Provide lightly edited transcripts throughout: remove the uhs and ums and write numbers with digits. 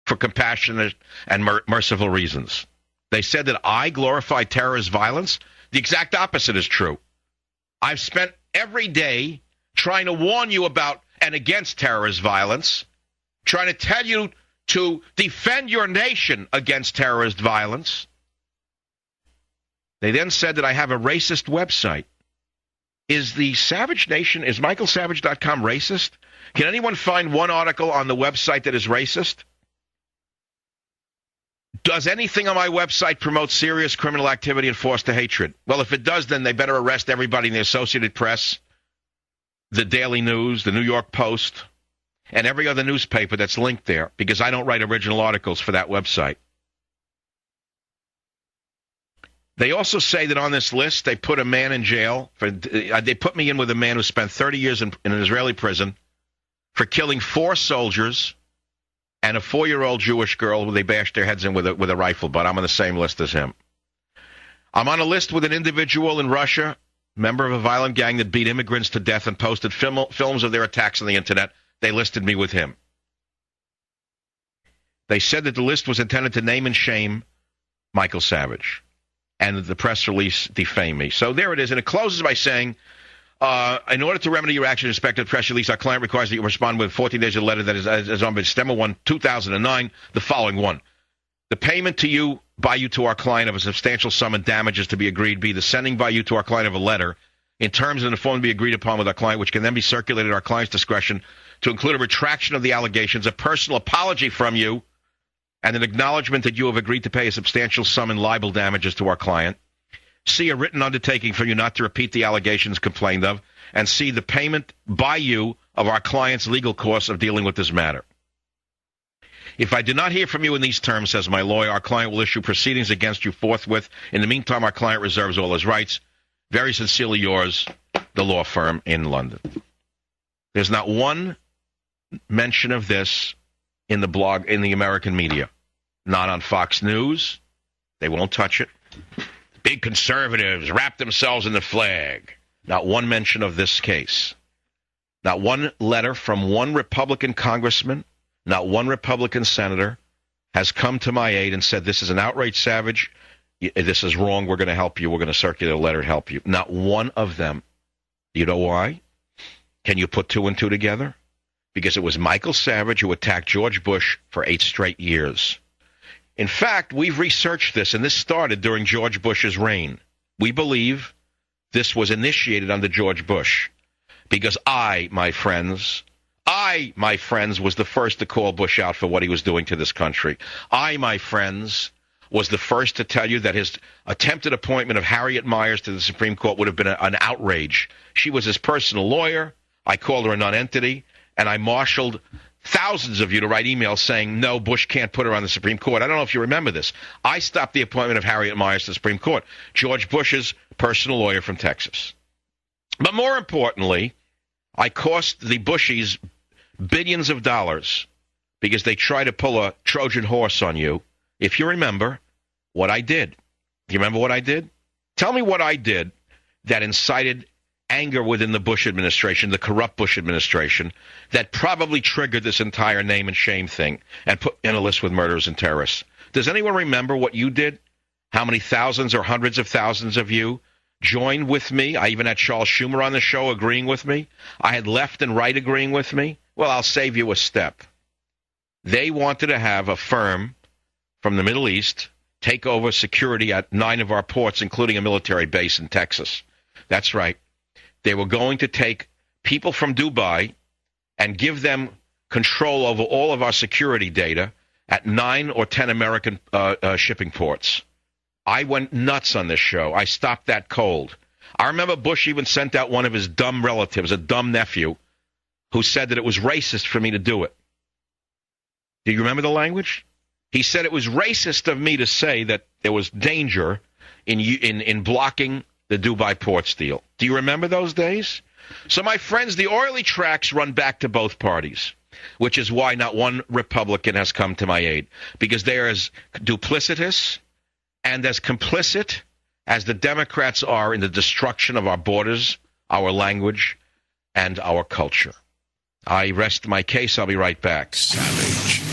for compassionate and merciful reasons. They said that I glorify terrorist violence. The exact opposite is true. I've spent every day trying to warn you about and against terrorist violence, trying to tell you to defend your nation against terrorist violence. They then said that I have a racist website. Is the Savage Nation, is MichaelSavage.com racist? Can anyone find one article on the website that is racist? Does anything on my website promote serious criminal activity and foster hatred? Well, if it does, then they better arrest everybody in the Associated Press, the Daily News, the New York Post, and every other newspaper that's linked there, because I don't write original articles for that website. They also say that on this list, they put a man in jail. They put me in with a man who spent 30 years in an Israeli prison for killing 4 soldiers and a 4-year-old Jewish girl who they bashed their heads in with a rifle butt. I'm on the same list as him. I'm on a list with an individual in Russia, member of a violent gang that beat immigrants to death and posted films of their attacks on the internet. They listed me with him. They said that the list was intended to name and shame Michael Savage, and the press release defamed me. So there it is, and it closes by saying, in order to remedy your action in respect to the press release, our client requires that you respond within 14 days of the letter that is on December 1, 2009, the following one. The payment to you, by you to our client of a substantial sum in damages to be agreed, be the sending by you to our client of a letter in terms and in the form to be agreed upon with our client, which can then be circulated at our client's discretion to include a retraction of the allegations, a personal apology from you, and an acknowledgement that you have agreed to pay a substantial sum in libel damages to our client. C, a written undertaking for you not to repeat the allegations complained of. And C, the payment by you of our client's legal costs of dealing with this matter. If I do not hear from you in these terms, says my lawyer, our client will issue proceedings against you forthwith. In the meantime, our client reserves all his rights. Very sincerely yours, the law firm in London. There's not one mention of this in the blog, in the American media. Not on Fox News. They won't touch it. Big conservatives wrap themselves in the flag. Not one mention of this case. Not one letter from one Republican congressman, not one Republican senator has come to my aid and said, this is an outrage, Savage. This is wrong. We're going to help you. We're going to circulate a letter to help you. Not one of them. You know why? Can you put 2 and 2 together? Because it was Michael Savage who attacked George Bush for 8 straight years. In fact, we've researched this, and this started during George Bush's reign. We believe this was initiated under George Bush because I, my friends, was the first to call Bush out for what he was doing to this country. I, my friends, was the first to tell you that his attempted appointment of Harriet Miers to the Supreme Court would have been an outrage. She was his personal lawyer. I called her a nonentity, and I marshaled thousands of you to write emails saying, no, Bush can't put her on the Supreme Court. I don't know if you remember this. I stopped the appointment of Harriet Miers to the Supreme Court, George Bush's personal lawyer from Texas. But more importantly, I cost the Bushies billions of dollars because they tried to pull a Trojan horse on you. If you remember what I did. Do you remember what I did? Tell me what I did that incited anger within the Bush administration, the corrupt Bush administration, that probably triggered this entire name and shame thing and put in a list with murderers and terrorists. Does anyone remember what you did? How many thousands or hundreds of thousands of you joined with me? I even had Charles Schumer on the show agreeing with me. I had left and right agreeing with me. Well, I'll save you a step. They wanted to have a firm from the Middle East take over security at 9 of our ports, including a military base in Texas. That's right. They were going to take people from Dubai and give them control over all of our security data at 9 or 10 American shipping ports. I went nuts on this show. I stopped that cold. I remember Bush even sent out one of his dumb relatives, a dumb nephew, who said that it was racist for me to do it. Do you remember the language? He said it was racist of me to say that there was danger in blocking the Dubai ports deal. Do you remember those days? So, my friends, the oily tracks run back to both parties, which is why not one Republican has come to my aid, because they are as duplicitous and as complicit as the Democrats are in the destruction of our borders, our language, and our culture. I rest my case. I'll be right back. Savage.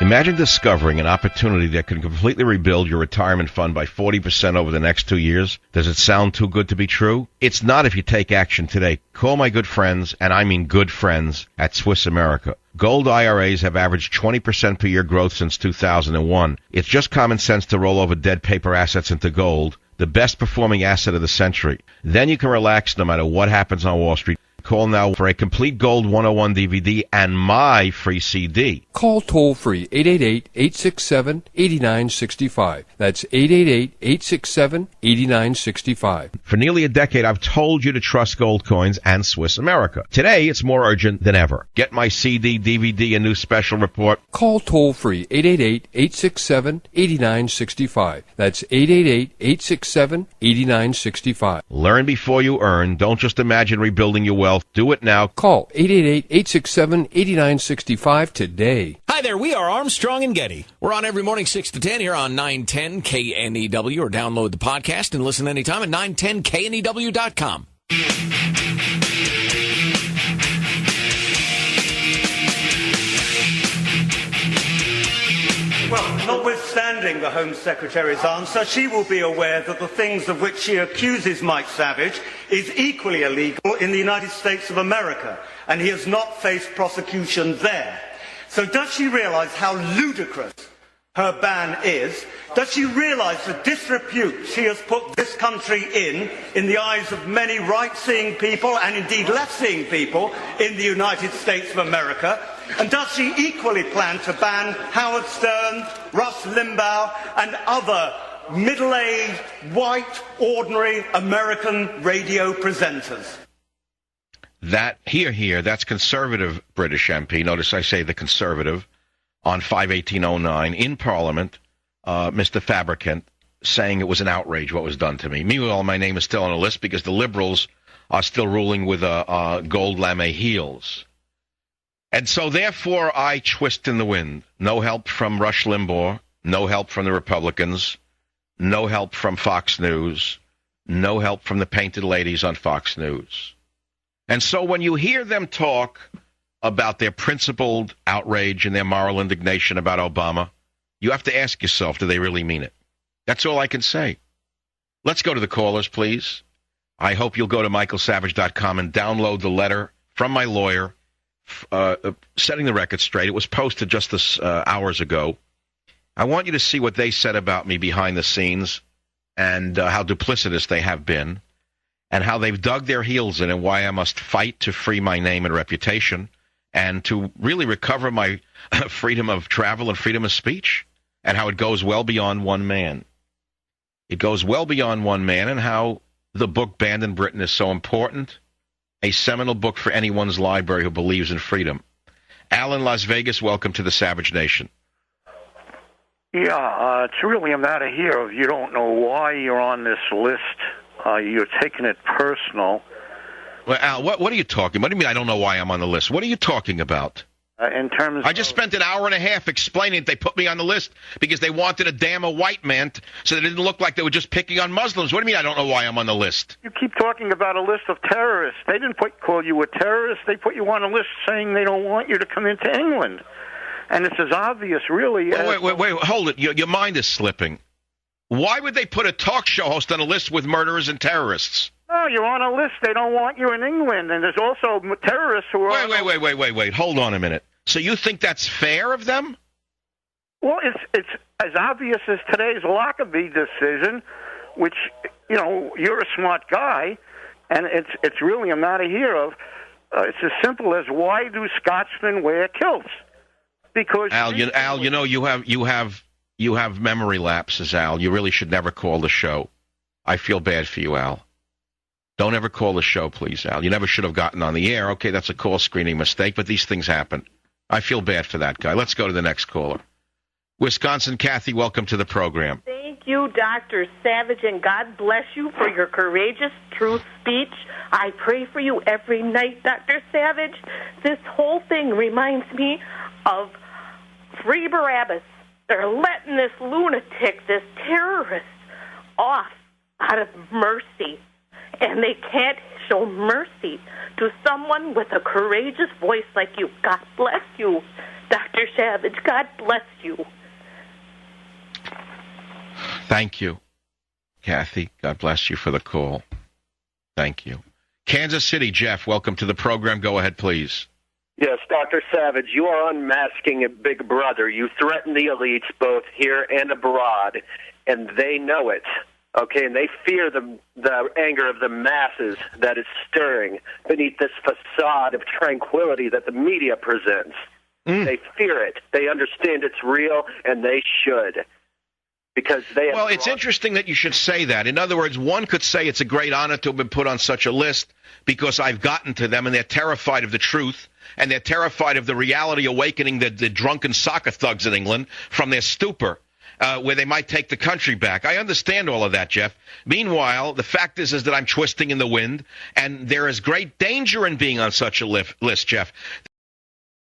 Imagine discovering an opportunity that can completely rebuild your retirement fund by 40% over the next 2 years. Does it sound too good to be true? It's not if you take action today. Call my good friends, and I mean good friends, at Swiss America. Gold IRAs have averaged 20% per year growth since 2001. It's just common sense to roll over dead paper assets into gold, the best performing asset of the century. Then you can relax no matter what happens on Wall Street. Call now for a complete Gold 101 DVD and my free CD. Call toll-free 888-867-8965. That's 888-867-8965. For nearly a decade, I've told you to trust gold coins and Swiss America. Today, it's more urgent than ever. Get my CD, DVD, and new special report. Call toll-free 888-867-8965. That's 888-867-8965. Learn before you earn. Don't just imagine rebuilding your wealth. Do it now. Call 888-867-8965 today. Hi there, we are Armstrong and Getty. We're on every morning 6 to 10 here on 910 KNEW, or download the podcast and listen anytime at 910KNEW.com. Well, notwithstanding the Home Secretary's answer, she will be aware that the things of which she accuses Mike Savage is equally illegal in the United States of America, and he has not faced prosecution there. So does she realise how ludicrous her ban is? Does she realise the disrepute she has put this country in the eyes of many right-seeing people and indeed left-seeing people in the United States of America? And does she equally plan to ban Howard Stern, Rush Limbaugh and other middle-aged, white, ordinary American radio presenters? That, here, that's conservative British MP. Notice I say the conservative on 5/18/09 in Parliament, Mr. Fabricant, saying it was an outrage what was done to me. Meanwhile, my name is still on the list because the Liberals are still ruling with gold lame heels. And so, therefore, I twist in the wind. No help from Rush Limbaugh, no help from the Republicans, no help from Fox News, no help from the painted ladies on Fox News. And so when you hear them talk about their principled outrage and their moral indignation about Obama, you have to ask yourself, do they really mean it? That's all I can say. Let's go to the callers, please. I hope you'll go to michaelsavage.com and download the letter from my lawyer setting the record straight. It was posted just this hours ago. I want you to see what they said about me behind the scenes and how duplicitous they have been and how they've dug their heels in and why I must fight to free my name and reputation and to really recover my freedom of travel and freedom of speech, and how it goes well beyond one man. It goes well beyond one man, and how the book Banned in Britain is so important, a seminal book for anyone's library who believes in freedom. Al in Las Vegas, welcome to the Savage Nation. Yeah, it's really a matter here of you don't know why you're on this list. You're taking it personal. Well, Al, what are you talking about? What do you mean I don't know why I'm on the list? What are you talking about? In terms I just spent an hour and a half explaining that they put me on the list because they wanted a white man so that it didn't look like they were just picking on Muslims. What do you mean I don't know why I'm on the list? You keep talking about a list of terrorists. They didn't call you a terrorist. They put you on a list saying they don't want you to come into England. And it's as obvious, really. Wait, hold it. Your mind is slipping. Why would they put a talk show host on a list with murderers and terrorists? No, you're on a list. They don't want you in England. And there's also terrorists who are... Wait. Hold on a minute. So you think that's fair of them? Well, it's as obvious as today's Lockerbie decision, which, you know, you're a smart guy, and it's really a matter here of, it's as simple as, why do Scotsmen wear kilts? Because... Al, you know, you have memory lapses, Al. You really should never call the show. I feel bad for you, Al. Don't ever call the show, please, Al. You never should have gotten on the air. Okay, that's a call screening mistake, but these things happen. I feel bad for that guy. Let's go to the next caller. Wisconsin, Kathy, welcome to the program. Thank you, Dr. Savage, and God bless you for your courageous, true speech. I pray for you every night, Dr. Savage. This whole thing reminds me of Free Barabbas. They're letting this lunatic, this terrorist, off out of mercy. And they can't show mercy to someone with a courageous voice like you. God bless you. Dr. Savage, God bless you. Thank you, Kathy. God bless you for the call. Thank you. Kansas City, Jeff, welcome to the program. Go ahead, please. Yes, Dr. Savage, you are unmasking a big brother. You threaten the elites both here and abroad, and they know it. Okay, and they fear the anger of the masses that is stirring beneath this facade of tranquility that the media presents. They fear it. They understand it's real, and they should. Because they have it's interesting that you should say that. In other words, one could say it's a great honor to have been put on such a list because I've gotten to them and they're terrified of the truth and they're terrified of the reality awakening the drunken soccer thugs in England from their stupor, where they might take the country back. I understand all of that, Jeff. Meanwhile, the fact is that I'm twisting in the wind, and there is great danger in being on such a list, Jeff.